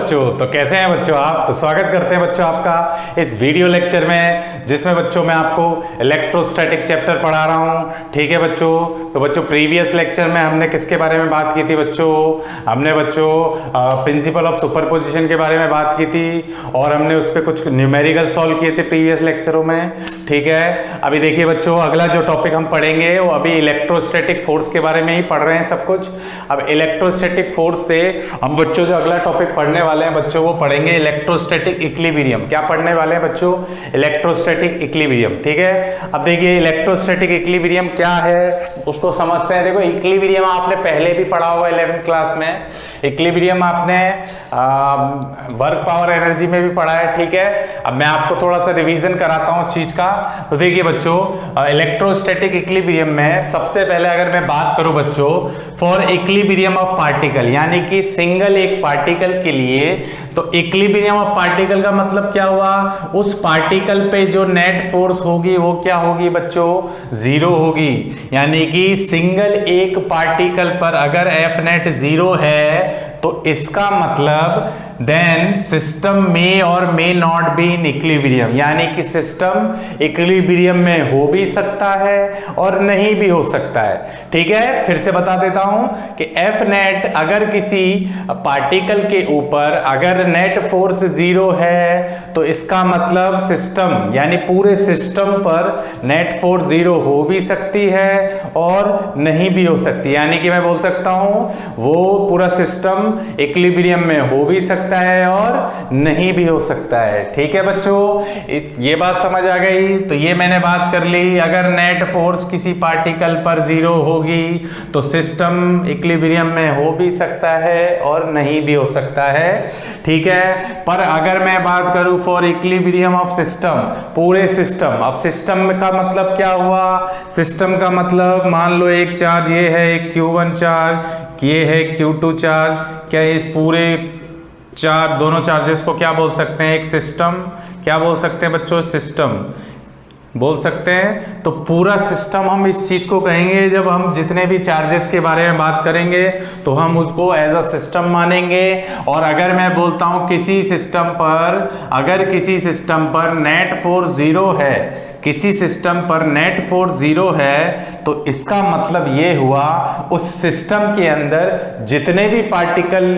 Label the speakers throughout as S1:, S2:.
S1: बच्चों, तो कैसे हैं बच्चों आप। तो स्वागत करते हैं बच्चों आपका इस वीडियो लेक्चर में, जिसमें बच्चों मैं आपको इलेक्ट्रोस्टैटिक चैप्टर पढ़ा रहा हूं। ठीक है बच्चों। तो बच्चों प्रीवियस लेक्चर में हमने किसके बारे में बात की थी बच्चों? हमने बच्चों प्रिंसिपल ऑफ सुपरपोजिशन के बारे में बात की थी और हमने उस पर कुछ न्यूमेरिकल सॉल्व किए थे प्रीवियस लेक्चरों में। ठीक है, अभी देखिए बच्चों, अगला जो टॉपिक हम पढ़ेंगे वो अभी इलेक्ट्रोस्टैटिक फोर्स के बारे में ही पढ़ रहे हैं सब कुछ। अब इलेक्ट्रोस्टैटिक फोर्स से हम बच्चों जो अगला टॉपिक पढ़ने वाले हैं बच्चों, वो पढ़ेंगे इलेक्ट्रोस्टैटिक इक्विलिब्रियम। क्या पढ़ने वाले हैं बच्चों? Electrostatic equilibrium. ठीक है, अब देखिए इलेक्ट्रोस्टैटिक इक्विलिब्रियम क्या है उसको समझते हैं। देखो इक्विलिब्रियम आपने पहले भी पढ़ा होगा 11th क्लास में। इक्विलिब्रियम आपने वर्क पावर एनर्जी में भी पढ़ा है। ठीक है, अब मैं आपको थोड़ा सा रिवीजन कराता हूं उस चीज का। तो देखिए बच्चों, इलेक्ट्रोस्टैटिक इक्विलिब्रियम में सबसे पहले अगर मैं बात करूं बच्चों, फॉर इक्विलिब्रियम ऑफ पार्टिकल, यानी कि सिंगल एक पार्टिकल के लिए, तो इक्विलिब्रियम ऑफ पार्टिकल का मतलब क्या हुआ? उस पार्टिकल पे जो नेट फोर्स होगी वो क्या होगी बच्चों? जीरो होगी। यानी कि सिंगल एक पार्टिकल पर अगर एफ नेट जीरो है तो इसका मतलब देन सिस्टम में और may not be in equilibrium, यानी कि सिस्टम इक्विलिब्रियम में हो भी सकता है और नहीं भी हो सकता है। ठीक है, फिर से बता देता हूं कि एफ नेट अगर किसी पार्टिकल के ऊपर अगर नेट फोर्स जीरो है तो इसका मतलब सिस्टम यानी पूरे सिस्टम पर नेट फोर्स जीरो हो भी सकती है और नहीं भी हो सकती। यानी कि मैं बोल सकता हूं वो पूरा सिस्टम इक्विलिब्रियम में हो भी सकता है और नहीं भी हो सकता है। ठीक है बच्चों, ये बात समझ आ गई। तो ये मैंने बात कर ली, अगर नेट फोर्स किसी पार्टिकल पर जीरो होगी तो सिस्टम इक्विलिब्रियम में हो भी सकता है और नहीं भी हो सकता है। ठीक है, पर अगर मैं बात करूं फॉर इक्विलिब्रियम ऑफ सिस्टम, पूरे सिस्टम, अब सिस्टम का मतलब क्या हुआ? सिस्टम का मतलब मान लो एक चार्ज ये है, एक Q1 चार्ज, ये है Q2 चार्ज। क्या इस पूरे दोनों चार्जेस को क्या बोल सकते हैं? एक सिस्टम। क्या बोल सकते हैं बच्चों? सिस्टम बोल सकते हैं। तो पूरा सिस्टम हम इस चीज को कहेंगे, जब हम जितने भी चार्जेस के बारे में बात करेंगे तो हम उसको एज अ सिस्टम मानेंगे। और अगर मैं बोलता हूं किसी सिस्टम पर, अगर किसी सिस्टम पर नेट फोर्स जीरो है, किसी सिस्टम पर नेट फोर्स जीरो है, तो इसका मतलब ये हुआ उस सिस्टम के अंदर जितने भी पार्टिकल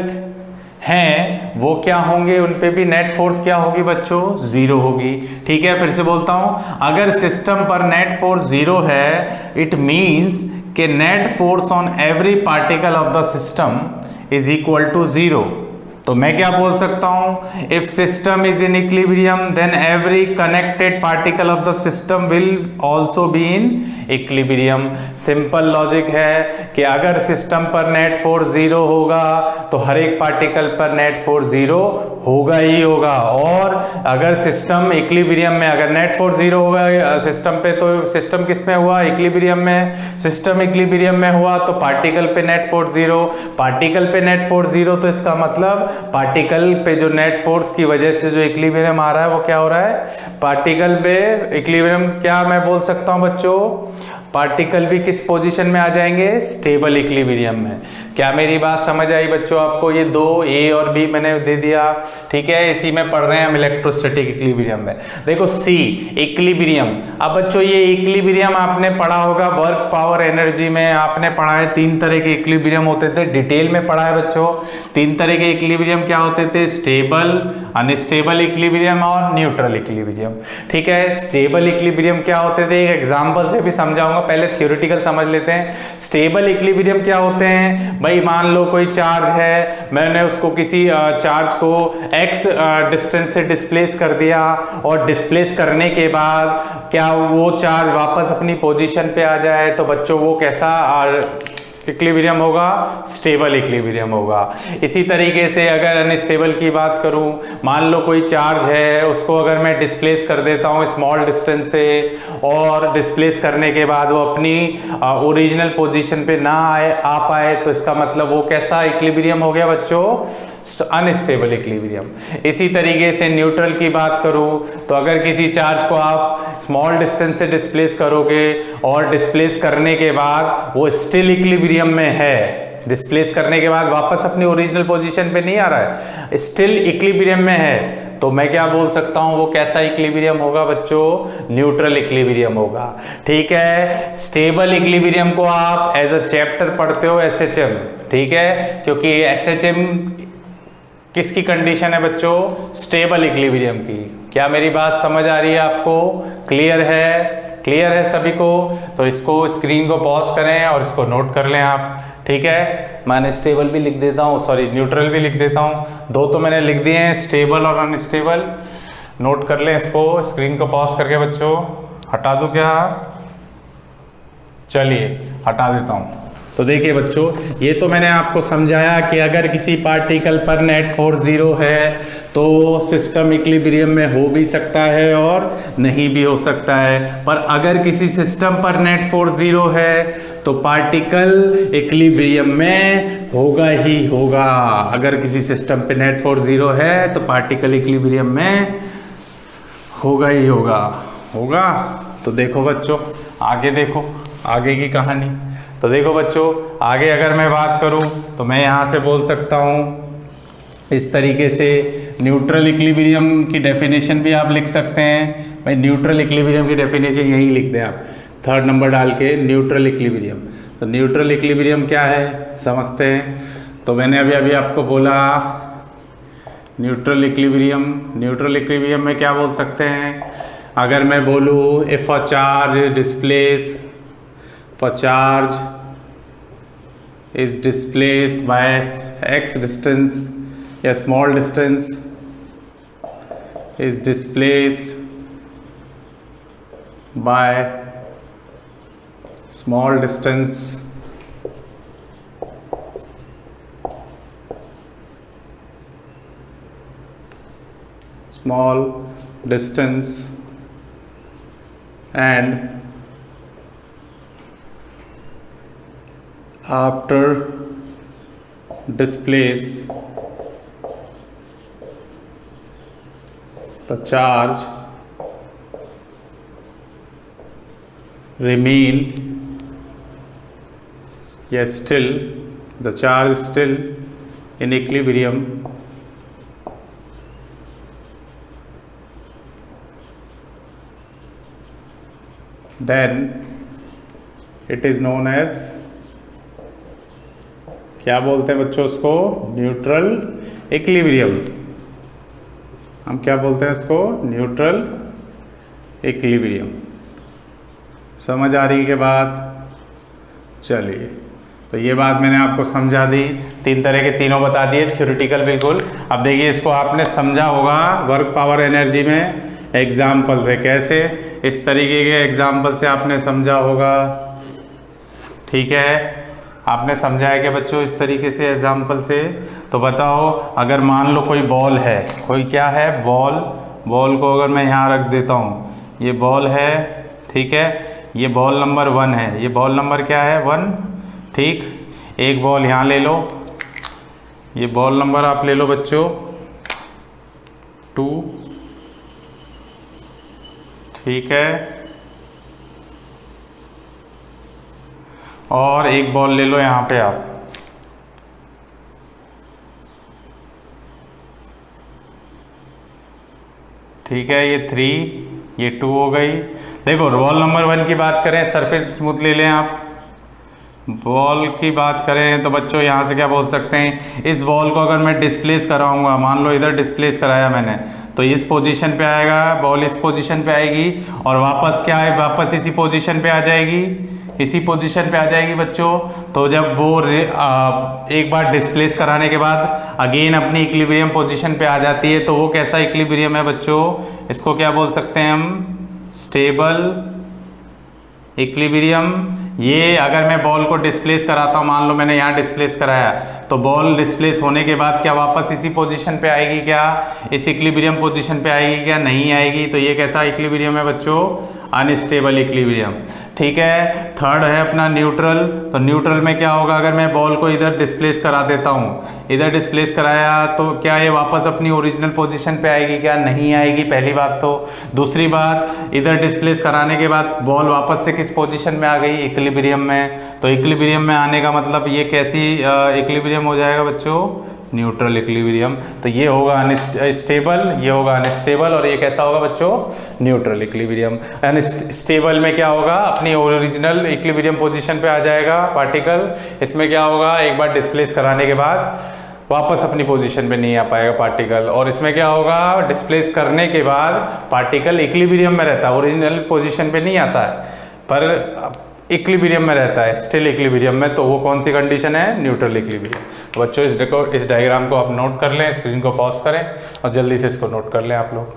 S1: हैं वो क्या होंगे? उन पे भी नेट फोर्स क्या होगी बच्चों? जीरो होगी। ठीक है, फिर से बोलता हूं, अगर सिस्टम पर नेट फोर्स जीरो है, इट मींस कि net force on every particle of the system is equal to zero. तो मैं क्या बोल सकता हूं? If system is in equilibrium then every connected particle of the system will also be in equilibrium. Simple logic है कि अगर system पर नेट फोर्स जीरो होगा तो हर एक पार्टिकल पर नेट फोर्स जीरो होगा ही होगा। और अगर सिस्टम इक्विलिब्रियम में, अगर नेट फोर्स जीरो होगा सिस्टम पे, तो सिस्टम किस में हुआ? इक्विलिब्रियम में। सिस्टम इक्विलिब्रियम में हुआ तो पार्टिकल पे नेट फोर्स जीरो, पार्टिकल पे नेट फोर्स जीरो, तो इसका मतलब पार्टिकल पे जो नेट फोर्स की वजह से जो इक्विलिब्रियम आ रहा है वो क्या हो रहा है? पार्टिकल पे इक्विलिब्रियम क्या मैं बोल सकता हूं बच्चों? पार्टिकल भी किस पोजीशन में आ जाएंगे? स्टेबल इक्विलिब्रियम में। क्या मेरी बात समझ आई बच्चों आपको? ये दो ए और बी मैंने दे दिया। ठीक है, इसी में पढ़ रहे हैं हम इलेक्ट्रोस्टैटिक इक्विलिब्रियम में। देखो सी इक्विलिब्रियम। अब बच्चों ये इक्विलिब्रियम आपने पढ़ा होगा वर्क पावर एनर्जी में, आपने पढ़ा है 3 तरह के इक्विलिब्रियम होते थे, डिटेल में पढ़ा है बच्चों। 3 तरह के इक्विलिब्रियम क्या होते थे? स्टेबल, अनस्टेबल इक्विलिब्रियम और न्यूट्रल इक्विलिब्रियम। ठीक है, स्टेबल इक्विलिब्रियम क्या होते थे? एक एग्जांपल से भी समझाऊंगा, पहले थ्योरेटिकल समझ लेते हैं। स्टेबल इक्विलिब्रियम क्या होते हैं भाई? मान लो कोई चार्ज है, मैंने उसको किसी चार्ज को x डिस्टेंस से डिस्प्लेस कर दिया और डिस्प्लेस करने के बाद क्या वो चार्ज वापस अपनी पोजीशन पे आ जाए, तो बच्चों वो कैसा इक्विलिब्रियम होगा? स्टेबल इक्विलिब्रियम होगा। इसी तरीके से अगर अनस्टेबल की बात करूं, मान लो कोई चार्ज है, उसको अगर मैं डिस्प्लेस कर देता हूं स्मॉल डिस्टेंस से और डिस्प्लेस करने के बाद वो अपनी ओरिजिनल पोजीशन पे ना आ पाए, तो इसका मतलब वो कैसा इक्विलिब्रियम हो गया बच्चों? Unstable equilibrium. इसी तरीके से न्यूट्रल की बात करूं तो अगर किसी चार्ज को आप स्मॉल डिस्टेंस से डिस्प्लेस करोगे और डिस्प्लेस करने के बाद वो स्टिल इक्विलिब्रियम में है, डिस्प्लेस करने के बाद वापस अपनी ओरिजिनल पोजीशन पे नहीं आ रहा है, स्टिल इक्विलिब्रियम में है, तो मैं क्या बोल सकता हूं वो कैसा इक्विलिब्रियम होगा बच्चों, न्यूट्रल इक्विलिब्रियम होगा। ठीक है, स्टेबल इक्विलिब्रियम को आप एज अ चैप्टर पढ़ते हो एसएचएम, ठीक है, क्योंकि एसएचएम किसकी कंडीशन है बच्चों, स्टेबल इक्विलिब्रियम की। क्या मेरी बात समझ आ रही है आपको, क्लियर है, क्लियर है सभी को? तो इसको स्क्रीन को पॉज करें और इसको नोट कर लें आप, ठीक है। मैंने स्टेबल भी लिख देता हूँ, सॉरी न्यूट्रल भी लिख देता हूँ, दो तो मैंने लिख दिए हैं, स्टेबल और अनस्टेबल। नोट कर लें इसको, स्क्रीन को पॉज करके बच्चों। हटा दूं क्या, चलिए हटा देता हूँ। तो देखिए बच्चों, ये तो मैंने आपको समझाया कि अगर किसी पार्टिकल पर नेट फोर्स 0 है तो सिस्टम इक्विलिब्रियम में हो भी सकता है और नहीं भी हो सकता है, पर अगर किसी सिस्टम पर नेट फोर्स 0 है तो पार्टिकल इक्विलिब्रियम में होगा ही होगा। अगर किसी सिस्टम पे नेट फोर्स 0 है तो पार्टिकल इक्विलिब्रियम में होगा ही होगा, होगा। तो देखो बच्चों, आगे देखो, आगे की कहानी। तो देखो बच्चों, आगे अगर मैं बात करूं तो मैं यहाँ से बोल सकता हूँ इस तरीके से, न्यूट्रल इक्विलिब्रियम की डेफिनेशन भी आप लिख सकते हैं। भाई न्यूट्रल इक्विलिब्रियम की डेफिनेशन यही लिख दें आप, 3rd नंबर डाल के, न्यूट्रल इक्विलिब्रियम। तो न्यूट्रल इक्विलिब्रियम क्या है समझते हैं। तो मैंने अभी आपको बोला न्यूट्रल इक्विलिब्रियम में क्या बोल सकते हैं, अगर मैं बोलूँ if a charge is displaced by x distance, या small distance is displaced by small distance, and after displace the charge remain, yes, still the charge is still in equilibrium, then it is known as, क्या बोलते हैं बच्चों उसको, neutral equilibrium. हम क्या बोलते हैं इसको, न्यूट्रल इक्विलिब्रियम। समझ आ रही के बात? चलिए, तो ये बात मैंने आपको समझा दी, 3 तरह के तीनों बता दिए, थ्योरेटिकल बिल्कुल। अब देखिए इसको आपने समझा होगा वर्क पावर एनर्जी में एग्जाम्पल से, कैसे, इस तरीके के एग्जाम्पल से आपने समझा होगा, ठीक है। आपने समझा है कि बच्चों इस तरीके से एग्जाम्पल से। तो बताओ, अगर मान लो कोई बॉल है, कोई क्या है, बॉल को अगर मैं यहाँ रख देता हूँ, ये बॉल है, ठीक है, ये बॉल नंबर 1 है, ये बॉल नंबर क्या है, 1, ठीक। एक बॉल यहाँ ले लो, ये बॉल नंबर आप ले लो बच्चों 2, ठीक है, और एक बॉल ले लो यहाँ पे आप, ठीक है, ये 3, ये 2 हो गई। देखो बॉल नंबर 1 की बात करें, सरफेस स्मूथ ले लें आप। बॉल की बात करें तो बच्चों यहाँ से क्या बोल सकते हैं, इस बॉल को अगर मैं डिस्प्लेस कराऊंगा, मान लो इधर डिस्प्लेस कराया मैंने, तो इस पोजीशन पे आएगा, बॉल इस पोजीशन पे आएगी और वापस क्या है, वापस इसी पोजीशन पे आ जाएगी, इसी पोजीशन पे आ जाएगी बच्चों। तो जब वो एक बार डिस्प्लेस कराने के बाद अगेन अपनी इक्विलिब्रियम पोजीशन पे आ जाती है, तो वो कैसा इक्विलिब्रियम है बच्चों, इसको क्या बोल सकते हैं हम, स्टेबल इक्विलिब्रियम। ये अगर मैं बॉल को डिस्प्लेस कराता हूँ, मान लो मैंने यहाँ डिस्प्लेस कराया, तो बॉल डिस्प्लेस होने के बाद क्या वापस इसी पोजीशन पे आएगी, क्या इस इक्विलिब्रियम पोजीशन पे आएगी, क्या नहीं आएगी। तो ये कैसा इक्विलिब्रियम है बच्चों, अनस्टेबल इक्विलिब्रियम। ठीक है, थर्ड है अपना न्यूट्रल। तो न्यूट्रल में क्या होगा, अगर मैं बॉल को इधर डिस्प्लेस करा देता हूँ, इधर डिस्प्लेस कराया तो क्या ये वापस अपनी ओरिजिनल पोजीशन पे आएगी? क्या नहीं आएगी, पहली बात तो। दूसरी बात, इधर डिस्प्लेस कराने के बाद बॉल वापस से किस पोजीशन में आ गई? इक्विलिब्रियम में। तो इक्विलिब्रियम में आने का मतलब ये कैसी इक्विलिब्रियम हो जाएगा बच्चों? Neutral equilibrium. तो ये होगा अनस्टेबल, ये होगा अनस्टेबल, और ये कैसा होगा बच्चों? Neutral equilibrium. अनस्टेबल में क्या होगा? अपनी ओरिजिनल इक्विलिब्रियम पोजीशन पे आ जाएगा पार्टिकल। इसमें क्या होगा? एक बार डिस्प्लेस कराने के बाद वापस अपनी पोजीशन पे नहीं आ पाएगा पार्टिकल। और इसमें क्या होगा? डिस्प्लेस करने के बाद पार्टिकल इक्विलिब्रियम में रहता है, ओरिजिनल पोजीशन पे नहीं आता है, पर इक्विलिब्रियम में रहता है, स्टिल इक्विलिब्रियम में। तो वो कौन सी कंडीशन है? Neutral equilibrium. बच्चों इस डायग्राम को आप नोट कर लें, स्क्रीन को पॉज करें और जल्दी से इसको नोट कर लें आप लोग।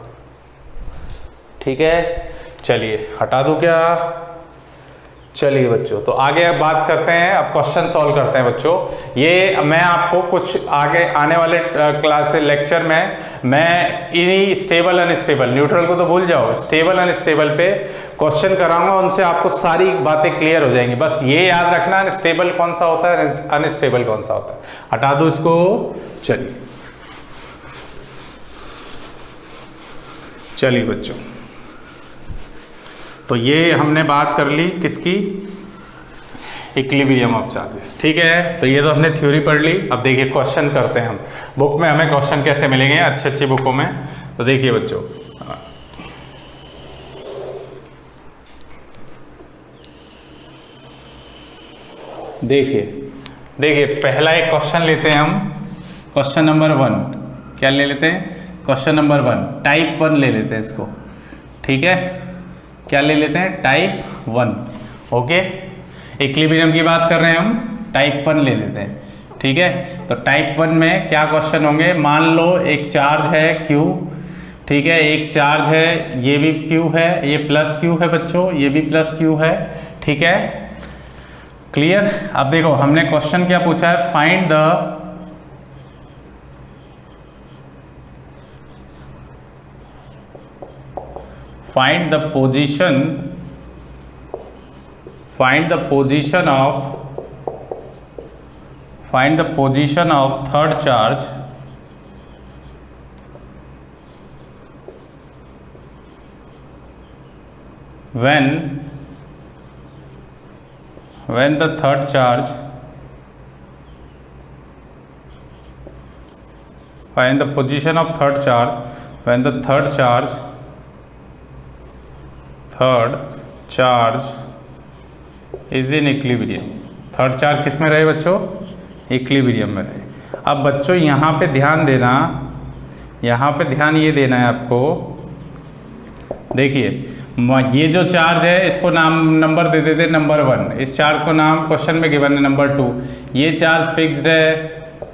S1: ठीक है, चलिए हटा दूं क्या? चलिए बच्चों, तो आगे अब बात करते हैं, अब क्वेश्चन सॉल्व करते हैं बच्चों। ये मैं आपको कुछ आगे आने वाले क्लास लेक्चर में मैं इन्हीं स्टेबल अनस्टेबल, न्यूट्रल को तो भूल जाओ, स्टेबल अनस्टेबल पे क्वेश्चन कराऊंगा, उनसे आपको सारी बातें क्लियर हो जाएंगी। बस ये याद रखना स्टेबल कौन सा होता है, अनस्टेबल कौन सा होता है। हटा दो इसको। चलिए बच्चों, तो ये हमने बात कर ली किसकी? Equilibrium of charges. ठीक है, तो ये तो हमने थ्योरी पढ़ ली। अब देखिए क्वेश्चन करते हैं हम। बुक में हमें क्वेश्चन कैसे मिलेंगे अच्छी अच्छी बुकों में? तो देखिए बच्चों, देखिए पहला एक क्वेश्चन लेते हैं हम, क्वेश्चन नंबर 1। क्या ले लेते हैं? क्वेश्चन नंबर 1, टाइप 1 ले लेते हैं इसको। ठीक है, क्या ले लेते हैं? टाइप 1। ओके, इक्विलिब्रियम की बात कर रहे हैं हम, टाइप 1 ले लेते हैं। ठीक है, तो टाइप 1 में क्या क्वेश्चन होंगे? मान लो एक चार्ज है Q। ठीक है, एक चार्ज है, ये भी Q है, ये प्लस Q है बच्चों, ये भी प्लस Q है। ठीक है, क्लियर? अब देखो हमने क्वेश्चन क्या पूछा है? Find the position of third charge when the third charge find the position of third charge when the third charge is in equilibrium. Third charge किस में रहे बच्चों? इक्विलिब्रियम में रहे। अब बच्चों यहाँ पे ध्यान देना, यहाँ पे ध्यान ये देना है आपको। देखिए ये जो चार्ज है इसको नंबर दे देते नंबर 1। इस चार्ज को नाम क्वेश्चन में गिवन है नंबर 2। ये चार्ज फिक्स्ड है।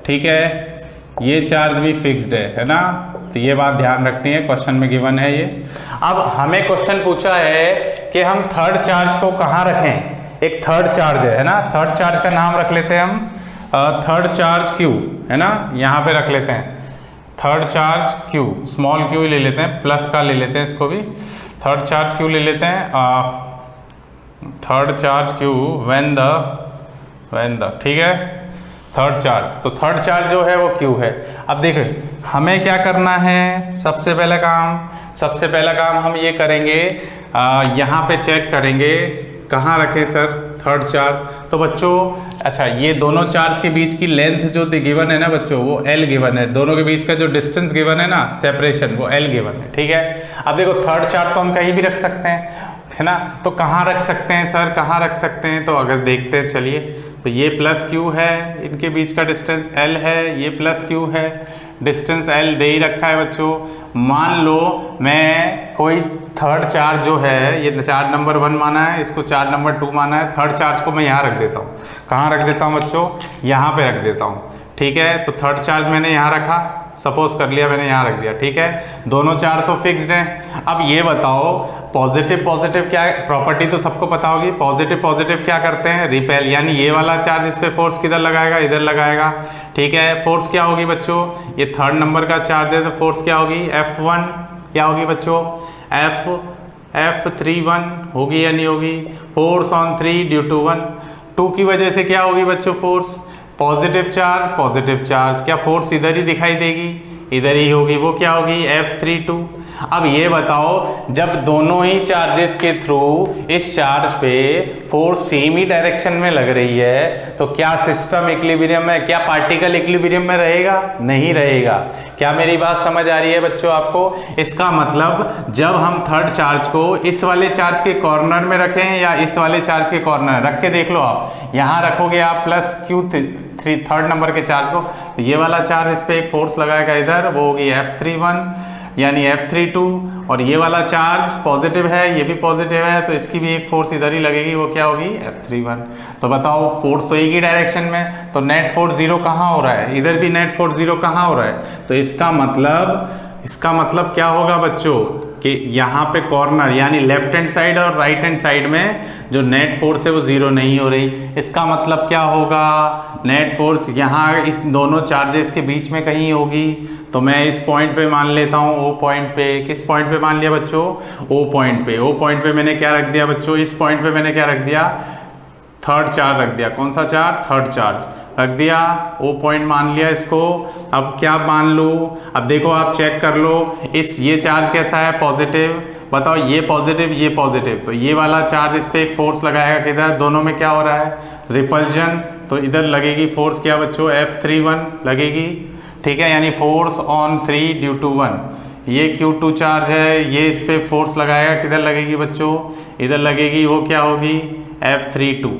S1: ठीक है, ये चार्ज भी फिक्स्ड है ना? तो ये बात ध्यान रखनी है, क्वेश्चन में गिवन है ये। अब हमें क्वेश्चन पूछा है कि हम थर्ड चार्ज को कहाँ रखें? एक थर्ड चार्ज है ना? थर्ड चार्ज का नाम रख लेते हैं हम थर्ड चार्ज Q, है ना? यहाँ पे रख लेते हैं third charge Q, small q ले लेते हैं, प्लस का ले लेते हैं इसको भी। थर्ड चार्ज Q ले लेते हैं, third charge Q when the ठीक है, थर्ड चार्ज। तो थर्ड चार्ज जो है वो Q है। अब देखिए हमें क्या करना है? सबसे पहला काम हम ये करेंगे, यहाँ पे चेक करेंगे कहाँ रखें सर थर्ड चार्ज। तो बच्चों अच्छा, ये दोनों चार्ज के बीच की लेंथ जो गिवन है ना बच्चों, वो L गिवन है। दोनों के बीच का जो डिस्टेंस गिवन है ना, सेपरेशन, वो L गिवन है। ठीक है, अब देखो थर्ड चार्ज तो हम कहीं भी रख सकते हैं, है ना? तो कहाँ रख सकते हैं सर, कहाँ रख सकते हैं? तो अगर देखते हैं चलिए, तो ये प्लस Q है, इनके बीच का डिस्टेंस L है, ये प्लस Q है, डिस्टेंस L दे ही रखा है बच्चों। मान लो मैं कोई थर्ड चार्ज जो है, ये चार्ज नंबर 1 माना है, इसको चार्ज नंबर 2 माना है, थर्ड चार्ज को मैं यहाँ रख देता हूँ। कहाँ रख देता हूँ बच्चों? यहाँ पे रख देता हूँ। ठीक है, तो थर्ड चार्ज मैंने यहाँ रखा, सपोज कर लिया मैंने यहाँ रख दिया। ठीक है, दोनों चार्ज तो फिक्स्ड हैं। अब ये बताओ पॉजिटिव क्या प्रॉपर्टी तो सबको पता होगी। पॉजिटिव क्या करते हैं? रिपेल, यानी ये वाला चार्ज इस पे फोर्स किधर लगाएगा? इधर लगाएगा। ठीक है, फोर्स क्या होगी बच्चों? ये थर्ड नंबर का चार्ज है तो फोर्स क्या होगी? F1 क्या होगी बच्चों? F31 होगी या नहीं होगी? फोर्स ऑन 3 ड्यू टू 1, 2 की वजह से क्या होगी बच्चों? फोर्स, पॉजिटिव चार्ज, क्या फोर्स इधर ही दिखाई देगी? इधर ही होगी, वो क्या होगी? F32। अब ये बताओ, जब दोनों ही चार्जेस के थ्रू इस चार्ज पे फोर्स सेम ही डायरेक्शन में लग रही है तो क्या सिस्टम इक्विलिब्रियम में, क्या पार्टिकल इक्विलिब्रियम में रहेगा? नहीं रहेगा। क्या मेरी बात समझ आ रही है बच्चों आपको? इसका मतलब जब हम थर्ड चार्ज को इस वाले चार्ज के कॉर्नर में रखें या इस वाले चार्ज के कॉर्नर रख के देख लो, आप यहां रखोगे आप प्लस Q3 थर्ड नंबर के चार्ज को, तो ये वाला चार्ज इस पे एक फोर्स लगाएगा इधर, वो होगी F31 यानी F32, और ये वाला चार्ज पॉजिटिव है, ये भी पॉजिटिव है, तो इसकी भी एक फोर्स इधर ही लगेगी, वो क्या होगी? F31। तो बताओ फोर्स तो एक ही डायरेक्शन में, तो नेट फोर्स 0 कहाँ हो रहा है? इधर भी नेट फोर्स 0 कहाँ हो रहा है? तो इसका मतलब क्या होगा बच्चों कि यहाँ पे कॉर्नर यानी लेफ्ट हैंड साइड और राइट हैंड साइड में जो नेट फोर्स है वो 0 नहीं हो रही। इसका मतलब क्या होगा? नेट फोर्स यहाँ इस दोनों चार्जेस के बीच में कहीं होगी। तो मैं इस पॉइंट पे मान लेता हूँ, ओ पॉइंट पे। किस पॉइंट पे मान लिया बच्चों? ओ पॉइंट पे। ओ पॉइंट पे मैंने क्या रख दिया बच्चों? इस पॉइंट पे मैंने क्या रख दिया? थर्ड चार्ज रख दिया। कौन सा चार्ज? थर्ड चार्ज रख दिया। ओ पॉइंट मान लिया इसको। अब क्या मान लूँ? अब देखो आप चेक कर लो, ये चार्ज कैसा है? पॉजिटिव। बताओ ये पॉजिटिव, तो ये वाला चार्ज इस पे एक फोर्स लगाएगा किधर? दोनों में क्या हो रहा है? रिपल्जन। तो इधर लगेगी फोर्स क्या बच्चों? F31 लगेगी, ठीक है, यानी फोर्स ऑन 3 ड्यू टू 1। ये Q2 चार्ज है, ये इस पे फोर्स लगाएगा, किधर लगेगी बच्चों? इधर लगेगी, वो क्या होगी? F32।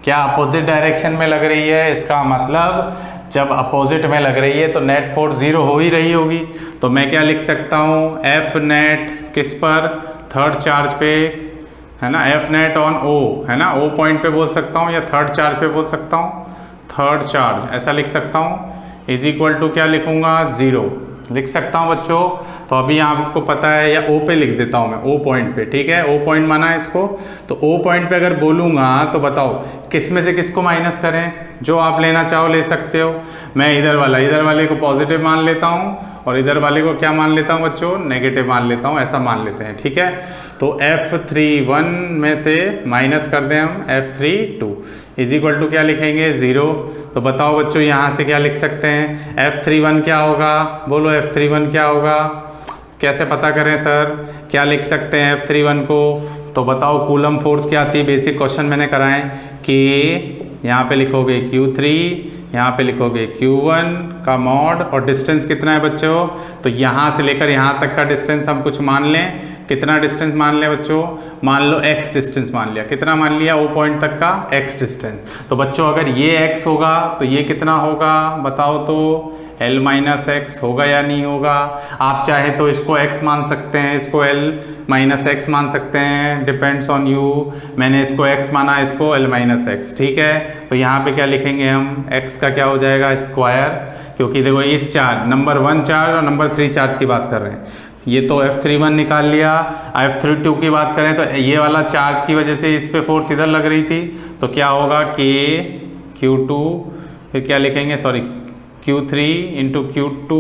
S1: क्या अपोजिट डायरेक्शन में लग रही है? इसका मतलब जब अपोजिट में लग रही है तो नेट फोर्स 0 हो ही रही होगी। तो मैं क्या लिख सकता हूँ? F नेट किस पर? थर्ड चार्ज पे, है ना, F नेट ऑन O, है ना, O पॉइंट पे बोल सकता हूँ या थर्ड चार्ज पे बोल सकता हूँ? थर्ड चार्ज ऐसा लिख सकता हूँ, इज इक्वल टू क्या लिखूंगा? 0 लिख सकता हूँ बच्चों। तो अभी आपको पता है, या O पे लिख देता हूँ मैं, O पॉइंट पे, ठीक है, O पॉइंट माना है इसको। तो O पॉइंट पे अगर बोलूँगा तो बताओ किस में से किसको माइनस करें? जो आप लेना चाहो ले सकते हो। मैं इधर वाले को पॉजिटिव मान लेता हूँ और इधर वाले को क्या मान लेता हूँ बच्चों? नेगेटिव मान लेता हूँ, ऐसा मान लेते हैं, ठीक है। तो F31 में से माइनस कर दें हम F32 इज इक्वल टू क्या लिखेंगे? 0। तो बताओ बच्चों यहाँ से क्या लिख सकते हैं? F31 क्या होगा? बोलो F31 क्या होगा? कैसे पता करें सर? क्या लिख सकते हैं F31 को? तो बताओ कूलम फोर्स क्या आती है? बेसिक क्वेश्चन मैंने कराए कि यहाँ पे लिखोगे Q3, यहाँ पे लिखोगे Q1 का मॉड, और डिस्टेंस कितना है बच्चों? तो यहाँ से लेकर यहाँ तक का डिस्टेंस हम कुछ मान लें। कितना डिस्टेंस मान लें बच्चों? मान लो x डिस्टेंस मान लिया। कितना मान लिया? O पॉइंट तक का x डिस्टेंस। तो बच्चों अगर ये x होगा तो ये कितना होगा? बताओ तो। L माइनस एक्स होगा या नहीं होगा? आप चाहे तो इसको x मान सकते हैं, इसको L माइनस एक्स मान सकते हैं, डिपेंड्स ऑन यू। मैंने इसको x माना, इसको L माइनस एक्स, ठीक है। तो यहाँ पे क्या लिखेंगे हम? x का क्या हो जाएगा? स्क्वायर, क्योंकि देखो इस चार्ज नंबर 1 चार्ज और नंबर 3 चार्ज की बात कर रहे हैं। ये तो F31 निकाल लिया। F32 की बात करें तो ये वाला चार्ज की वजह से इस पे फोर्स इधर लग रही थी, तो क्या होगा? K Q2, फिर क्या लिखेंगे? सॉरी Q3 इंटू Q2,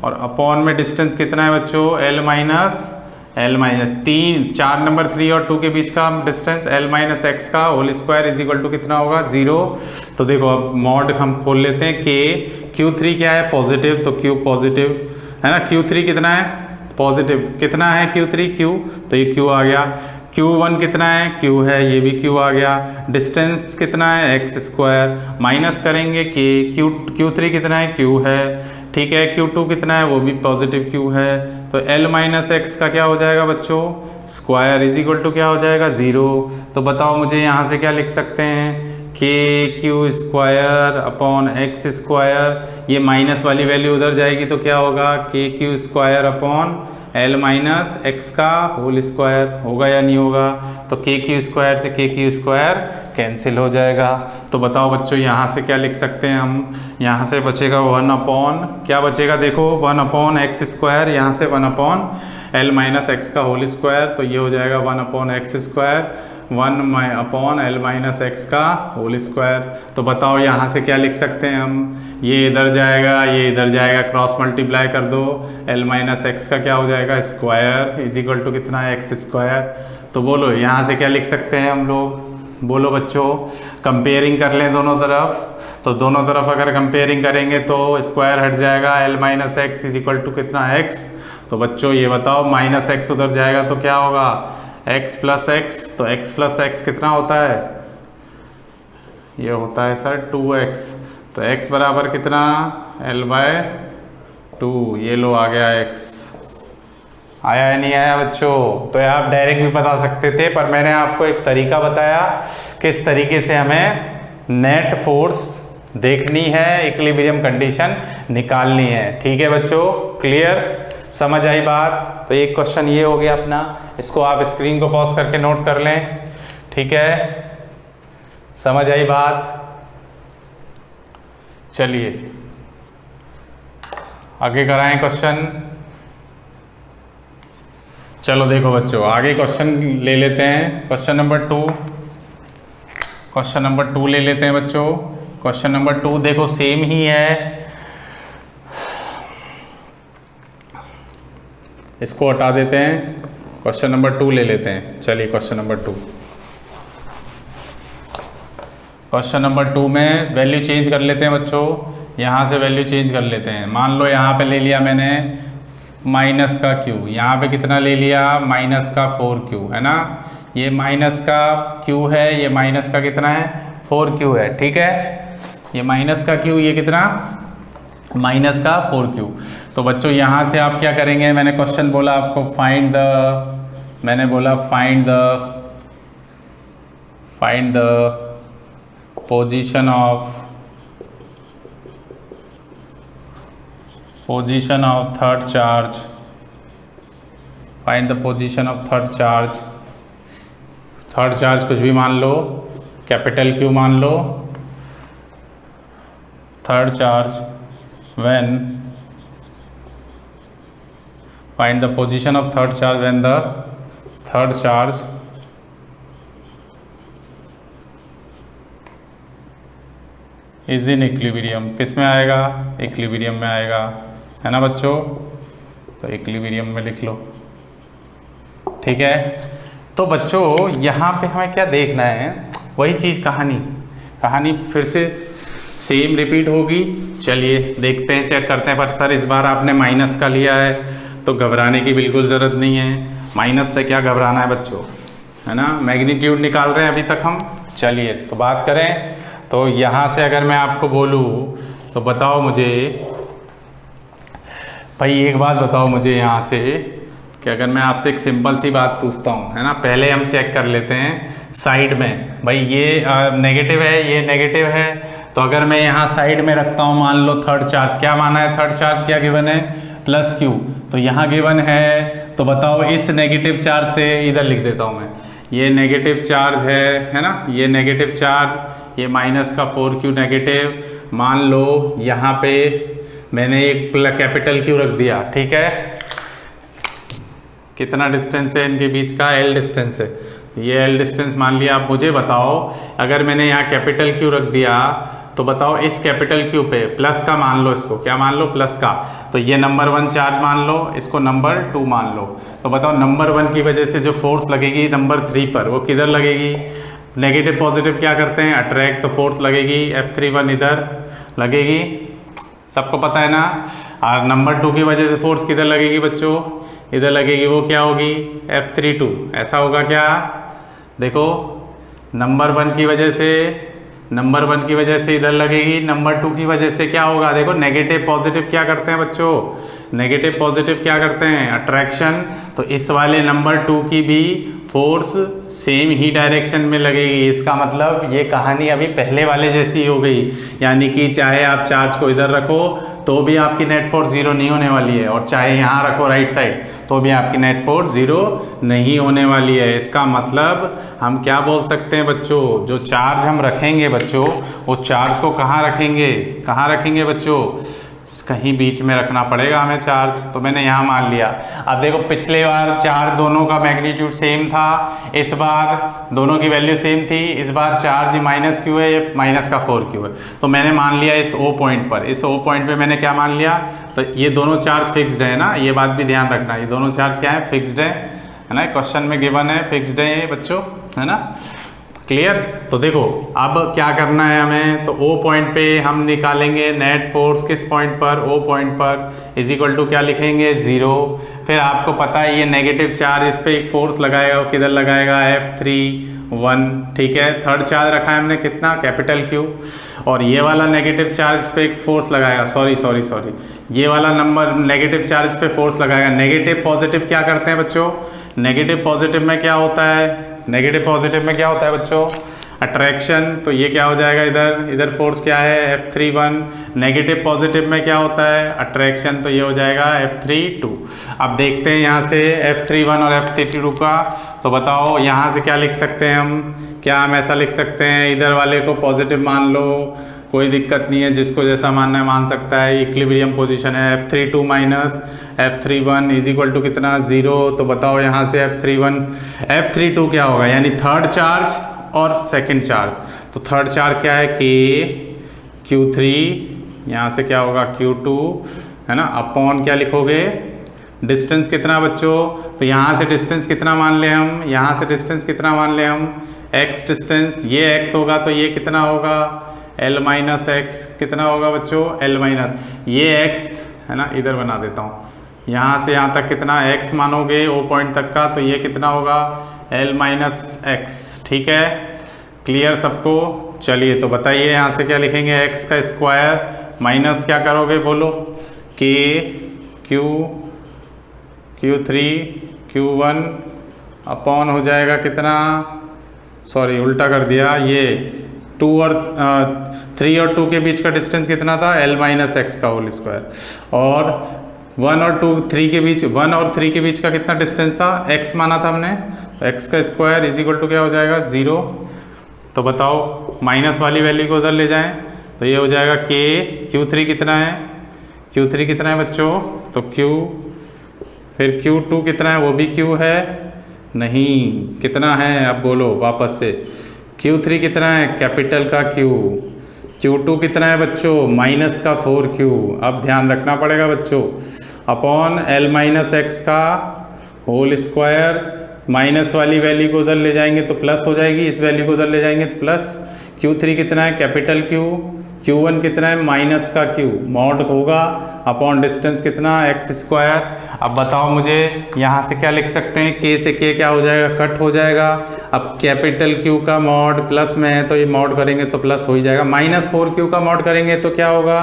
S1: और अपॉन में डिस्टेंस कितना है बच्चों? L माइनस 4 नंबर 3 और 2 के बीच का डिस्टेंस L माइनस एक्स का whole square is equal to कितना होगा? 0। तो देखो अब मॉड हम खोल लेते हैं। K Q3 क्या है? पॉजिटिव, तो Q पॉजिटिव है ना। Q3 कितना है? पॉजिटिव। कितना है Q3? Q, तो ये Q आ गया। Q1 कितना है? Q है, ये भी Q आ गया। डिस्टेंस कितना है? x स्क्वायर, माइनस करेंगे Q3 कितना है? Q है, ठीक है। Q2 कितना है? वो भी पॉजिटिव Q है। तो L माइनस एक्स का क्या हो जाएगा बच्चों? स्क्वायर इज इक्वल टू क्या हो जाएगा? 0। तो बताओ मुझे यहाँ से क्या लिख सकते हैं? KQ square upon x square, ये माइनस वाली वैल्यू उधर जाएगी तो क्या होगा? KQ square upon L minus x का होल स्क्वायर, होगा या नहीं होगा? तो KQ स्क्वायर से KQ स्क्वायर कैंसिल हो जाएगा। तो बताओ बच्चों यहाँ से क्या लिख सकते हैं हम? यहाँ से बचेगा 1 अपॉन, क्या बचेगा? देखो 1 अपॉन एक्स स्क्वायर, यहाँ से 1 अपॉन L माइनस एक्स का होल स्क्वायर, तो ये हो जाएगा 1 अपॉन एक्स स्क्वायर 1/L-x का होल स्क्वायर। तो बताओ यहाँ से क्या लिख सकते हैं हम, ये इधर जाएगा, ये इधर जाएगा, क्रॉस मल्टीप्लाई कर दो, L-x का क्या हो जाएगा स्क्वायर इज इक्वल टू कितना है x स्क्वायर। तो बोलो यहाँ से क्या लिख सकते हैं हम लोग, बोलो बच्चों। कंपेयरिंग कर लें दोनों तरफ, तो दोनों तरफ अगर कंपेयरिंग करेंगे तो स्क्वायर हट जाएगा, L-x इज इक्वल टू कितना x। तो बच्चों ये बताओ -x उधर जाएगा तो क्या होगा x प्लस x। तो x प्लस x कितना होता है, ये होता है सर 2x। तो x बराबर कितना L/2, ये लो आ गया x। आया या नहीं आया बच्चों। तो ये आप डायरेक्ट भी बता सकते थे, पर मैंने आपको एक तरीका बताया किस तरीके से हमें नेट फोर्स देखनी है, इक्विलिब्रियम कंडीशन निकालनी है। ठीक है बच्चों, क्लियर, समझ आई बात। तो एक क्वेश्चन ये हो गया अपना, इसको आप स्क्रीन को पॉज करके नोट कर लें। ठीक है, समझ आई बात। चलिए आगे कराएं क्वेश्चन। चलो देखो बच्चों, आगे क्वेश्चन ले लेते हैं, क्वेश्चन नंबर 2। क्वेश्चन नंबर 2 ले लेते हैं बच्चों। क्वेश्चन नंबर 2 देखो सेम ही है, इसको हटा देते हैं, क्वेश्चन नंबर 2 ले लेते हैं। चलिए क्वेश्चन नंबर 2, क्वेश्चन नंबर 2 में वैल्यू चेंज कर लेते हैं बच्चों। यहाँ से वैल्यू चेंज कर लेते हैं। मान लो यहाँ पे ले लिया मैंने माइनस का q, यहाँ पे कितना ले लिया माइनस का 4q, है ना। ये माइनस का q है, ये माइनस का कितना है 4q है। ठीक है, ये माइनस का q, ये कितना माइनस का 4q। तो बच्चों यहाँ से आप क्या करेंगे, मैंने क्वेश्चन बोला आपको फाइंड द, मैंने बोला find the position of third charge, find the position of third charge. Third charge कुछ भी मान लो, कैपिटल Q मान लो। Third charge when find the position of third charge when the third charge is in equilibrium। किस में आएगा, equilibrium में आएगा, है ना बच्चों। तो इक्विलिब्रियम में लिख लो। ठीक है, तो बच्चों यहाँ पे हमें क्या देखना है, वही चीज़, कहानी फिर से सेम रिपीट होगी। चलिए देखते हैं, चेक करते हैं। पर सर इस बार आपने माइनस का लिया है तो घबराने की बिल्कुल ज़रूरत नहीं है। माइनस से क्या घबराना है बच्चों, है ना। मैग्नीट्यूड निकाल रहे हैं अभी तक हम। चलिए तो बात करें, तो यहाँ से अगर मैं आपको बोलूँ तो बताओ मुझे भाई, एक बात बताओ मुझे यहाँ से कि अगर मैं आपसे एक सिंपल सी बात पूछता हूँ, है ना। पहले हम चेक कर लेते हैं साइड में, भाई ये नेगेटिव है, ये नेगेटिव है। तो अगर मैं यहाँ साइड में रखता हूँ, मान लो थर्ड चार्ज, क्या माना है, थर्ड चार्ज क्या गिवन है +q, तो यहाँ गिवन है। तो बताओ इस नेगेटिव चार्ज से, इधर लिख देता हूँ मैं, ये नेगेटिव चार्ज है ना, ये नेगेटिव चार्ज, ये माइनस का 4q नेगेटिव। मान लो यहाँ पे मैंने एक कैपिटल Q रख दिया। ठीक है, कितना डिस्टेंस है इनके बीच का, L डिस्टेंस है। ये L डिस्टेंस मान लिया। आप मुझे बताओ, अगर मैंने यहाँ कैपिटल Q रख दिया तो बताओ इस कैपिटल Q पे प्लस का मान लो, इसको क्या मान लो, प्लस का। तो ये नंबर 1 चार्ज मान लो, इसको नंबर 2 मान लो। तो बताओ नंबर 1 की वजह से जो फोर्स लगेगी नंबर 3 पर, वो किधर लगेगी, नेगेटिव पॉजिटिव क्या करते हैं, अट्रैक्ट। तो फोर्स लगेगी F31 इधर लगेगी, सबको पता है ना। और नंबर 2 की वजह से फोर्स किधर लगेगी बच्चों, इधर लगेगी, वो क्या होगी F32। ऐसा होगा क्या, देखो नंबर 1 की वजह से, नंबर 1 की वजह से इधर लगेगी, नंबर 2 की वजह से क्या होगा, देखो नेगेटिव पॉजिटिव क्या करते हैं बच्चों, नेगेटिव पॉजिटिव क्या करते हैं, अट्रैक्शन। तो इस वाले नंबर 2 की भी फोर्स सेम ही डायरेक्शन में लगेगी। इसका मतलब ये कहानी अभी पहले वाले जैसी हो गई, यानी कि चाहे आप चार्ज को इधर रखो तो भी आपकी नेट फोर्स 0 नहीं होने वाली है, और चाहे यहाँ रखो राइट साइड तो भी आपकी नेट फोर्स 0 नहीं होने वाली है। इसका मतलब हम क्या बोल सकते हैं बच्चों, जो चार्ज हम रखेंगे बच्चों, वो चार्ज को कहाँ रखेंगे, कहाँ रखेंगे बच्चों, कहीं बीच में रखना पड़ेगा हमें चार्ज, तो मैंने यहाँ मान लिया। अब देखो पिछले बार चार्ज दोनों का मैग्नीट्यूड सेम था, इस बार दोनों की वैल्यू सेम थी, इस बार चार्ज माइनस क्यू है, ये माइनस का 4Q है। तो मैंने मान लिया इस O पॉइंट पर, इस O पॉइंट पे मैंने क्या मान लिया, तो ये दोनों चार्ज फिक्स्ड है ना, ये बात भी ध्यान रखना, ये दोनों चार्ज क्या है, फिक्स्ड है ना, क्वेश्चन में गिवन है फिक्स्ड है ये बच्चों, है ना, क्लियर। तो देखो अब क्या करना है हमें, तो O पॉइंट पे हम निकालेंगे नेट फोर्स, किस पॉइंट पर, O पॉइंट पर, इज इक्वल टू क्या लिखेंगे 0। फिर आपको पता है ये नेगेटिव चार्ज, इस पे एक फोर्स लगाएगा, वो किधर लगाएगा, F31, ठीक है। थर्ड चार्ज रखा है हमने कितना, कैपिटल Q, और ये वाला नेगेटिव चार्ज इस पे एक फोर्स लगाएगा, सॉरी ये वाला नंबर नेगेटिव चार्ज पे फोर्स लगाएगा। नेगेटिव पॉजिटिव क्या करते हैं बच्चों, नेगेटिव पॉजिटिव में क्या होता है, नेगेटिव पॉजिटिव में क्या होता है बच्चों, अट्रैक्शन। तो ये क्या हो जाएगा, इधर फोर्स क्या है, F31। नेगेटिव पॉजिटिव में क्या होता है, अट्रैक्शन, तो ये हो जाएगा F32। अब देखते हैं यहाँ से F31 और F32 का, तो बताओ यहाँ से क्या लिख सकते हैं हम, क्या हम ऐसा लिख सकते हैं, इधर वाले को पॉजिटिव मान लो, कोई दिक्कत नहीं है, जिसको जैसा मानना है मान सकता है, इक्विलिब्रियम पोजीशन है। F32 minus F31 is equal to कितना, 0। तो बताओ यहाँ से F32 क्या होगा, यानी थर्ड चार्ज और सेकंड चार्ज। तो थर्ड चार्ज क्या है, Q3, यहाँ से क्या होगा Q2, है ना, अपॉन क्या लिखोगे, डिस्टेंस कितना बच्चों, तो यहाँ से डिस्टेंस कितना मान ले हम, यहाँ से डिस्टेंस कितना मान ले हम, x डिस्टेंस, ये x होगा तो ये कितना होगा, L माइनस एक्स, कितना होगा बच्चों, L माइनस, ये x है ना, इधर बना देता हूँ, यहाँ से यहाँ तक कितना x मानोगे O पॉइंट तक का, तो ये कितना होगा, L माइनस एक्स, ठीक है, क्लियर सबको। चलिए तो बताइए यहाँ से क्या लिखेंगे, x का स्क्वायर माइनस क्या करोगे बोलो, K Q3 Q1 अपॉन हो जाएगा कितना, सॉरी उल्टा कर दिया, ये 2 और 3 और 2 के बीच का डिस्टेंस कितना था, L माइनस एक्स का होल स्क्वायर, और 1 और 3 के बीच का कितना डिस्टेंस था, x माना था हमने, तो x का स्क्वायर इज इक्वल टू क्या हो जाएगा 0। तो बताओ माइनस वाली वैल्यू को उधर ले जाएं, तो ये हो जाएगा Q3 कितना है, Q3 कितना है बच्चों, तो Q, फिर Q2 कितना है, वो भी Q है नहीं, कितना है अब बोलो वापस से, Q3 कितना है, कैपिटल का Q, Q2 कितना है बच्चों, माइनस का 4Q, अब ध्यान रखना पड़ेगा बच्चों, अपॉन L माइनस एक्स का होल स्क्वायर, माइनस वाली वैल्यू को उधर ले जाएंगे तो प्लस हो जाएगी, इस वैल्यू को उधर ले जाएंगे तो प्लस, Q3 कितना है, कैपिटल Q, Q1 कितना है, माइनस का Q, मॉड होगा अपॉन डिस्टेंस कितना, एक्स स्क्वायर। अब बताओ मुझे यहाँ से क्या लिख सकते हैं, K से K क्या हो जाएगा, कट हो जाएगा। अब कैपिटल Q का मॉड प्लस में है तो ये मॉड करेंगे तो प्लस हो ही जाएगा, माइनस 4Q का मॉड करेंगे तो क्या होगा,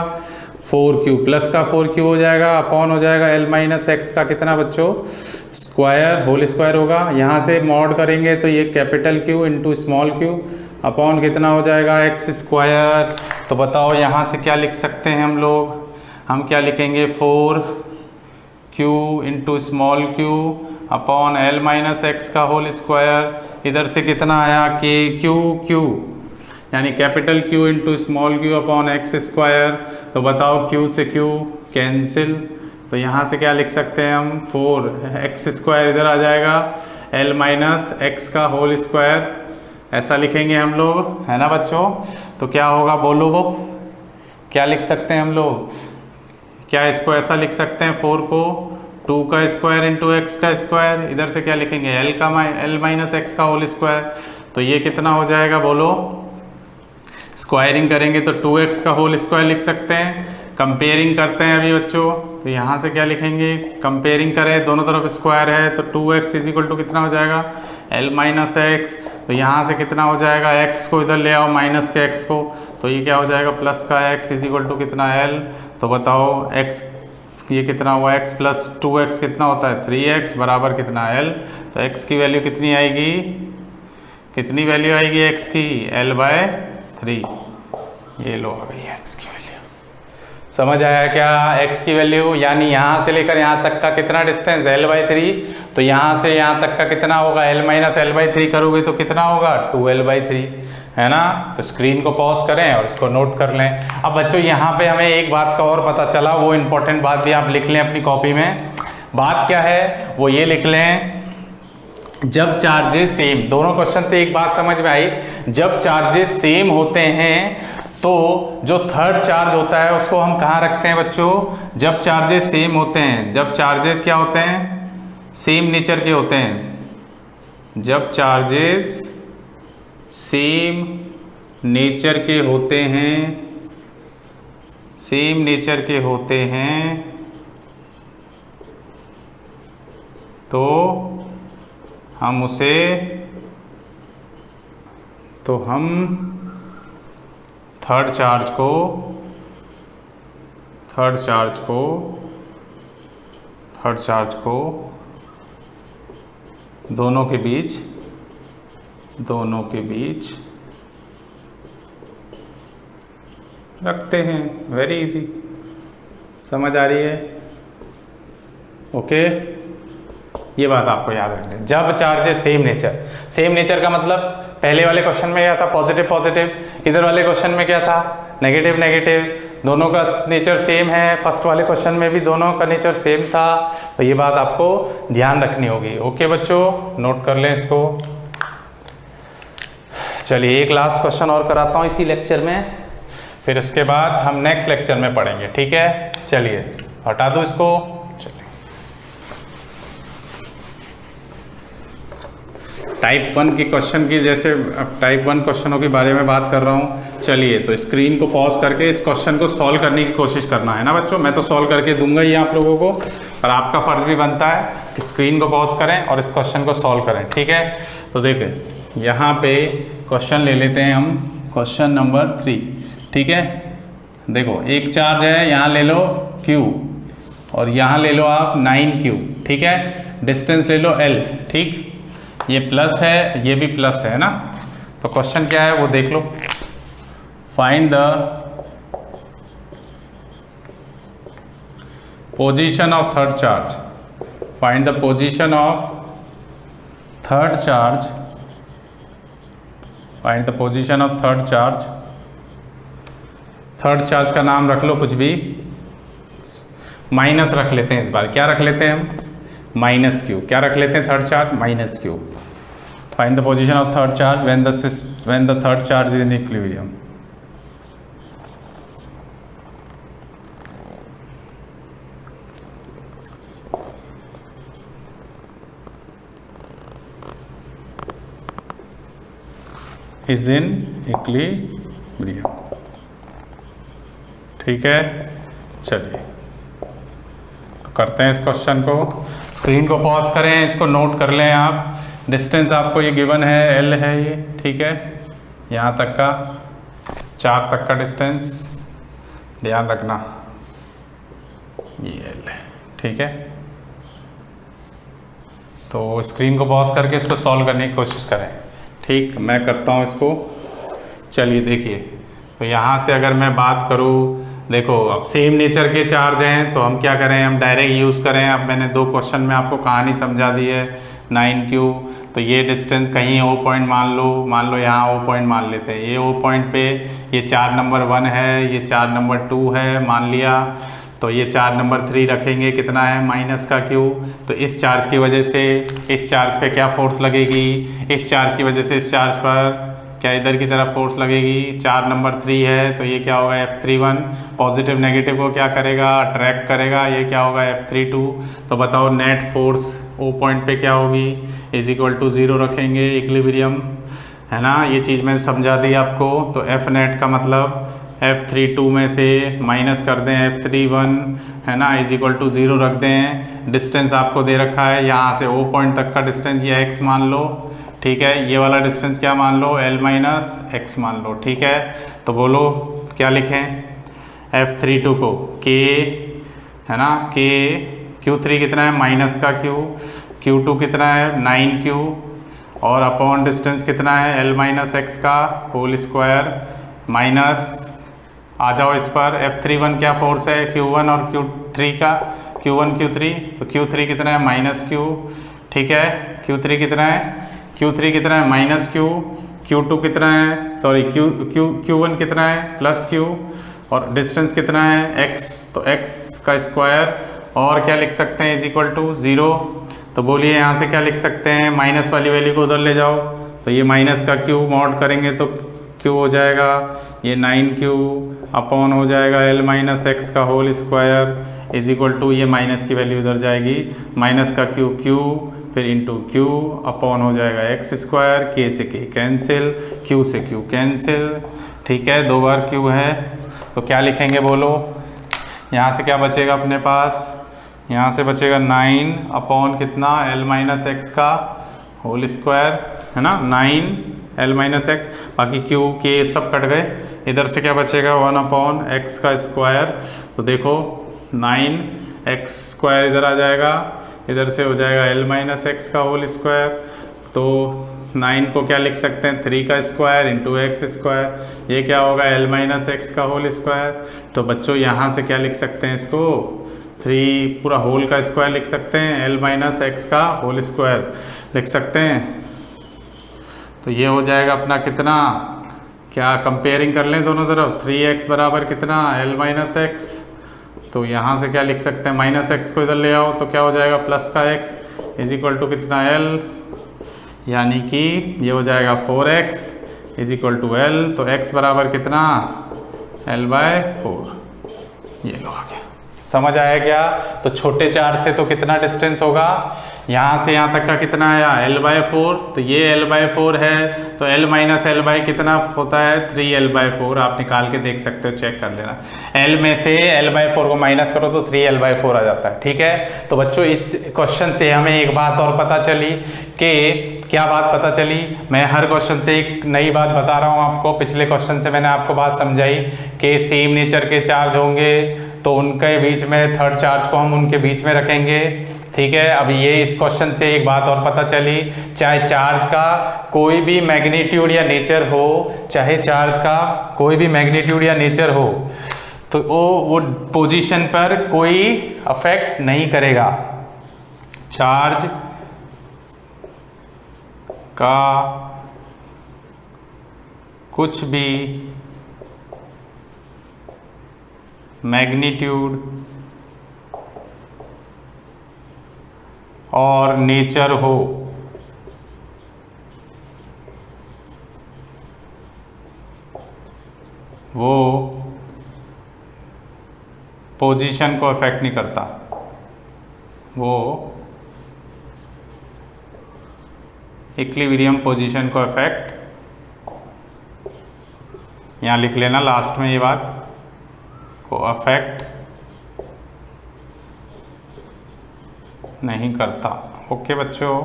S1: 4Q, प्लस का 4Q हो जाएगा, अपॉन हो जाएगा L माइनस एक्स का कितना बच्चों, स्क्वायर, होल स्क्वायर होगा। यहाँ से मॉड करेंगे तो ये capital Q into small q upon कितना हो जाएगा, एक्स स्क्वायर। तो बताओ यहाँ से क्या लिख सकते हैं हम लोग, हम क्या लिखेंगे, 4Q into small q upon L minus x का होल स्क्वायर। इधर से कितना आया, Q यानी capital Q into small q upon x square. तो बताओ Q से Q कैंसिल, तो यहाँ से क्या लिख सकते हैं हम, 4x स्क्वायर इधर आ जाएगा, L माइनस एक्स का होल स्क्वायर, ऐसा लिखेंगे हम लोग, है ना बच्चों। तो क्या होगा बोलो, वो क्या लिख सकते हैं हम लोग, क्या इसको ऐसा लिख सकते हैं, 4 को 2 का स्क्वायर इंटू एक्स का स्क्वायर, इधर से क्या लिखेंगे, L माइनस एक्स का होल स्क्वायर। तो ये कितना हो जाएगा बोलो, स्क्वायरिंग करेंगे तो 2x का होल स्क्वायर लिख सकते हैं। कंपेयरिंग करते हैं अभी बच्चों, तो यहाँ से क्या लिखेंगे, कंपेयरिंग करें, दोनों तरफ स्क्वायर है तो 2x इज इक्वल टू कितना हो जाएगा, L माइनस एक्स। तो यहाँ से कितना हो जाएगा, x को इधर ले आओ माइनस के x को, तो ये क्या हो जाएगा, प्लस का x इज इक्वल टू कितना L। तो बताओ x ये कितना हुआ, x प्लस 2x कितना होता है, 3x बराबर कितना L। तो x की वैल्यू कितनी आएगी, कितनी वैल्यू आएगी x की, L/3। ये लो आ गई x की वैल्यू। समझ आया क्या? x की वैल्यू यानी यहाँ से लेकर यहाँ तक का कितना डिस्टेंस l/3, तो यहाँ से यहाँ तक का कितना होगा l माइनस l/3 करोगे तो कितना होगा 2l/3, है ना। तो स्क्रीन को पॉज करें और इसको नोट कर लें। अब बच्चों यहाँ पे हमें एक बात का और पता चला, वो इम्पोर्टेंट बात भी आप लिख लें अपनी कॉपी में। बात क्या है वो ये लिख लें, जब चार्जेस सेम, दोनों क्वेश्चन से एक बात समझ में आई, जब चार्जेस सेम होते हैं तो जो थर्ड चार्ज होता है उसको हम कहाँ रखते हैं बच्चों? जब चार्जेस सेम होते हैं, जब चार्जेस क्या होते हैं? सेम नेचर के होते हैं। जब चार्जेस सेम नेचर के होते हैं, सेम नेचर के होते हैं तो हम उसे, तो हम थर्ड चार्ज को दोनों के बीच रखते हैं। वेरी इजी, समझ आ रही है? ओके, ये बात आपको याद रखनी। जब चार्जेस सेम नेचर का मतलब पहले वाले क्वेश्चन में क्या था? Positive positive. इधर वाले क्वेश्चन में क्या था? Negative negative. दोनों का नेचर सेम है, फर्स्ट वाले क्वेश्चन में भी दोनों का नेचर सेम था, तो ये बात आपको ध्यान रखनी होगी। ओके बच्चों, नोट कर लें इसको। चलिए एक लास्ट क्वेश्चन और कराता हूँ इसी लेक्चर में, फिर उसके बाद हम नेक्स्ट लेक्चर में पढ़ेंगे, ठीक है। चलिए हटा दो इसको। टाइप 1 के क्वेश्चन की, जैसे अब टाइप 1 क्वेश्चनों के बारे में बात कर रहा हूँ। चलिए तो स्क्रीन को पॉज करके इस क्वेश्चन को सॉल्व करने की कोशिश करना है ना बच्चों। मैं तो सॉल्व करके दूंगा ही आप लोगों को, पर आपका फर्ज भी बनता है कि स्क्रीन को पॉज करें और इस क्वेश्चन को सॉल्व करें, ठीक है। तो देखें यहाँ पे क्वेश्चन ले लेते हैं हम, क्वेश्चन नंबर 3, ठीक है। देखो एक चार्ज है, यहाँ ले लो Q और यहाँ ले लो आप 9Q, ठीक है। डिस्टेंस ले लो L, ठीक। ये प्लस है, ये भी प्लस है ना। तो क्वेश्चन क्या है वो देख लो। Find the position of third charge, find the position of third charge, find the position of third charge. Third charge का नाम रख लो कुछ भी, माइनस रख लेते हैं इस बार। क्या रख लेते हैं हम? Minus Q। क्या रख लेते हैं? Third charge minus Q। Find the position of third charge when the third charge is in equilibrium. Is in equilibrium, ठीक है। चलिए करते हैं इस क्वेश्चन को। स्क्रीन को पॉज करें, इसको नोट कर लें आप। डिस्टेंस आपको ये गिवन है, L है ये, ठीक है। यहाँ तक का 4 तक का डिस्टेंस ध्यान रखना, ये L है, ठीक है। तो स्क्रीन को पॉज करके इसको सॉल्व करने की कोशिश करें, ठीक। मैं करता हूँ इसको। चलिए देखिए, तो यहाँ से अगर मैं बात करूँ, देखो अब सेम नेचर के चार्ज हैं तो हम क्या करें, हम डायरेक्ट यूज़ करें। अब मैंने 2 क्वेश्चन में आपको कहानी समझा दी है। 9Q, तो ये डिस्टेंस कहीं O पॉइंट मान लो यहाँ O पॉइंट मान लेते हैं। ये O पॉइंट पे ये 4 नंबर 1 है, ये 4 नंबर 2 है मान लिया। तो ये 4 नंबर 3 रखेंगे, कितना है माइनस का Q। तो इस चार्ज की वजह से इस चार्ज पे क्या फोर्स लगेगी? इस चार्ज की वजह से इस चार्ज पर क्या इधर की तरफ फोर्स लगेगी? 4 नंबर 3 है तो ये क्या होगा F31, पॉजिटिव नेगेटिव को क्या करेगा? अट्रैक्ट करेगा। ये क्या होगा F32। तो बताओ नेट फोर्स O पॉइंट पे क्या होगी? इज इक्वल टू 0 रखेंगे, इक्विलिब्रियम, है ना। ये चीज़ मैंने समझा दी आपको। तो F नेट का मतलब F32 में से माइनस कर दें F31, है ना, इज इक्वल टू 0 रख दें। डिस्टेंस आपको दे रखा है यहाँ से O पॉइंट तक का डिस्टेंस ये x मान लो, ठीक है। ये वाला डिस्टेंस क्या मान लो? L माइनस x मान लो, ठीक है। तो बोलो क्या लिखें? F32 को K, है ना, K, Q3 कितना है? माइनस का Q, Q2 कितना है? 9Q, और अपॉन डिस्टेंस कितना है? L माइनस x का होल स्क्वायर माइनस आ जाओ इस पर। F31 क्या फोर्स है Q1 और Q3 का, Q1 Q3, तो Q3 कितना है माइनस Q, ठीक है। Q3 कितना है, Q3 कितना है माइनस Q, Q2 कितना है, सॉरी Q1 कितना है प्लस Q, और डिस्टेंस कितना है x, तो x का स्क्वायर और क्या लिख सकते हैं इज इक्वल टू 0। तो बोलिए यहाँ से क्या लिख सकते हैं, माइनस वाली वैल्यू को उधर ले जाओ, तो ये माइनस का Q मॉड करेंगे तो Q हो जाएगा ये 9Q अपॉन हो जाएगा L माइनस एक्स का whole square is equal to, ये माइनस की वैल्यू उधर जाएगी, माइनस का Q फिर इंटू Q अपॉन हो जाएगा एक्स स्क्वायर, K से K कैंसिल, Q से Q कैंसिल, ठीक है। 2 बार Q है तो क्या लिखेंगे बोलो, यहाँ से क्या बचेगा अपने पास, यहाँ से बचेगा 9 अपॉन कितना L माइनस एक्स का होल स्क्वायर, है ना, 9 L माइनस एक्स, बाकी Q K सब कट गए, इधर से क्या बचेगा 1 अपॉन एक्स का स्क्वायर, तो देखो 9x स्क्वायर इधर आ जाएगा, इधर से हो जाएगा L माइनस एक्स का होल स्क्वायर, तो 9 को क्या लिख सकते हैं 3 का स्क्वायर इंटू एक्स स्क्वायर, ये क्या होगा L माइनस एक्स का होल स्क्वायर। तो बच्चों यहाँ से क्या लिख सकते हैं इसको, 3 पूरा होल का स्क्वायर लिख सकते हैं, L माइनस एक्स का होल स्क्वायर लिख सकते हैं। तो ये हो जाएगा अपना कितना, क्या कंपेयरिंग कर लें दोनों तरफ, 3x बराबर कितना L माइनस एक्स, तो यहाँ से क्या लिख सकते हैं माइनस एक्स को इधर ले आओ तो क्या हो जाएगा प्लस का x इज इक्वल टू कितना L, यानी कि ये हो जाएगा 4x is equal to L, तो x बराबर कितना L/4, ये लो आ गया। समझ आया क्या, तो छोटे चार्ज से तो कितना डिस्टेंस होगा, यहाँ से यहाँ तक का कितना आया L/4, तो ये L/4 है, तो L माइनस L बाई कितना होता है 3L/4, आप निकाल के देख सकते हो, चेक कर लेना। L में से L/4 को माइनस करो तो 3L/4 आ जाता है, ठीक है। तो बच्चों इस क्वेश्चन से हमें एक बात और पता चली कि क्या बात पता चली, मैं हर क्वेश्चन से एक नई बात बता रहा हूँ आपको। पिछले क्वेश्चन से मैंने आपको बात समझाई कि सेम नेचर के चार्ज होंगे तो उनके बीच में थर्ड चार्ज को हम उनके बीच में रखेंगे, ठीक है। अब ये इस क्वेश्चन से एक बात और पता चली, चाहे चार्ज का कोई भी मैग्नीट्यूड या नेचर हो, चाहे चार्ज का कोई भी मैग्नीट्यूड या नेचर हो, तो वो पोजीशन पर कोई अफेक्ट नहीं करेगा। चार्ज का कुछ भी मैग्नीट्यूड और नेचर हो वो पोजीशन को अफेक्ट नहीं करता, वो इक्विलिब्रियम पोजीशन को अफेक्ट, यहाँ लिख लेना लास्ट में ये बात, को अफेक्ट नहीं करता। ओके बच्चों,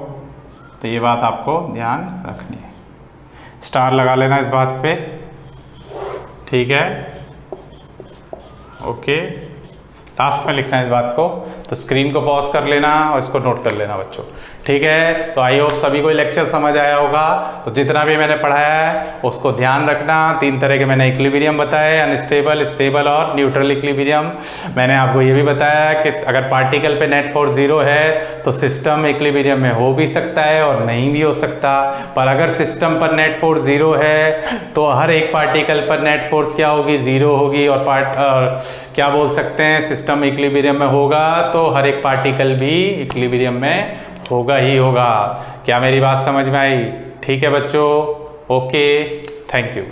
S1: तो ये बात आपको ध्यान रखनी है, स्टार लगा लेना इस बात पे, ठीक है। ओके, लास्ट में लिखना है इस बात को, तो स्क्रीन को पॉज कर लेना और इसको नोट कर लेना बच्चों, ठीक है। तो आई होप सभी को लेक्चर समझ आया होगा। तो जितना भी मैंने पढ़ाया है उसको ध्यान रखना। 3 तरह के मैंने इक्विलिब्रियम बताए, अनस्टेबल, स्टेबल और न्यूट्रल इक्विलिब्रियम। मैंने आपको ये भी बताया कि अगर पार्टिकल पे नेट फोर्स 0 है तो सिस्टम इक्विलिब्रियम में हो भी सकता है और नहीं भी हो सकता, पर अगर सिस्टम पर नेट फोर्स 0 है तो हर एक पार्टिकल पर नेट फोर्स क्या होगी 0 होगी, और क्या बोल सकते हैं सिस्टम इक्विलिब्रियम में होगा तो हर एक पार्टिकल भी इक्विलिब्रियम में होगा ही होगा। क्या मेरी बात समझ में आई? ठीक है बच्चों, ओके, थैंक यू।